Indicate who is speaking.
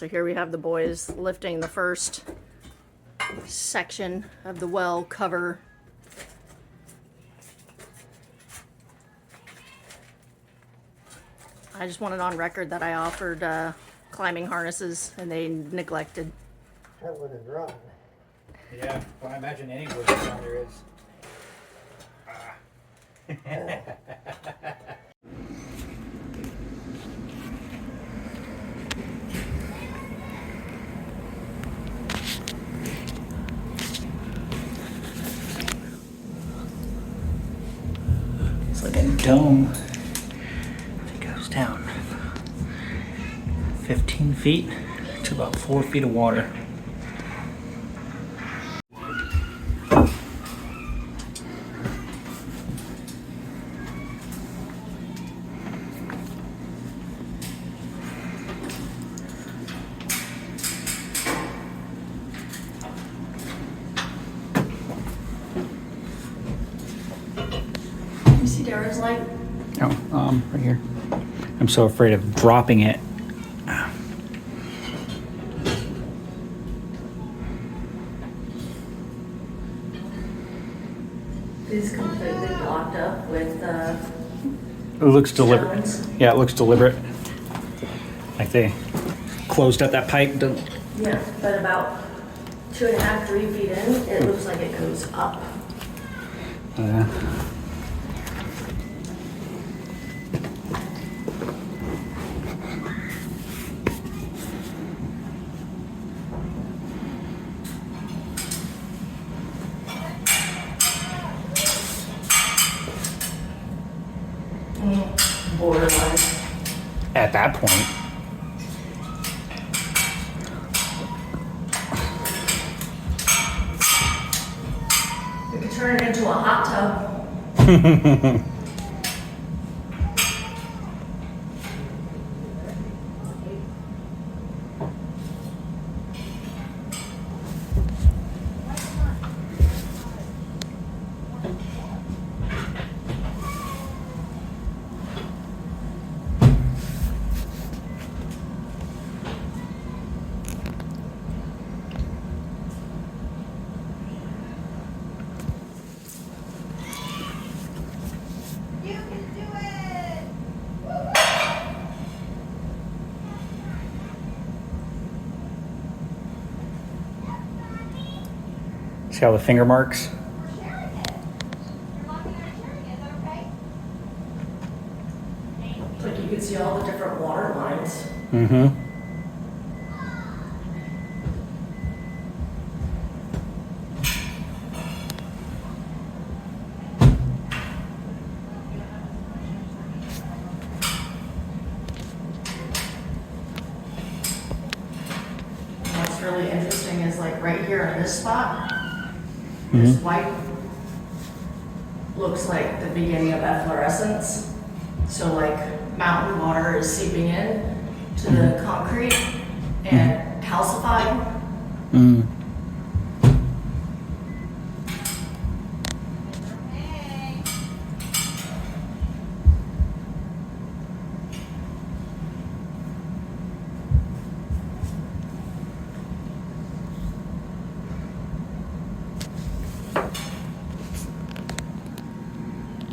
Speaker 1: So here we have the boys lifting the first section of the well cover. I just wanted on record that I offered climbing harnesses and they neglected.
Speaker 2: That would have run.
Speaker 3: Yeah, well, I imagine any wood down there is. It's like a dome. It goes down 15 feet to about 4 feet of water.
Speaker 1: You see Dara's light?
Speaker 3: Oh, right here. I'm so afraid of dropping it.
Speaker 1: It's completely blocked up with
Speaker 3: It looks deliberate.
Speaker 1: stones.
Speaker 3: Yeah, it looks deliberate. Like they closed up that pipe.
Speaker 1: Yeah, but about 2.5, 3 feet in, it looks like it goes up. Borderline.
Speaker 3: At that point.
Speaker 1: We could turn it into a hot tub.
Speaker 3: See all the finger marks?
Speaker 1: Like you could see all the different water lines.
Speaker 3: Mm-hmm.
Speaker 1: What's really interesting is like right here in this spot, this white looks like the beginning of efflorescence. So like mountain water is seeping in to the concrete and calcifying.
Speaker 3: Mm.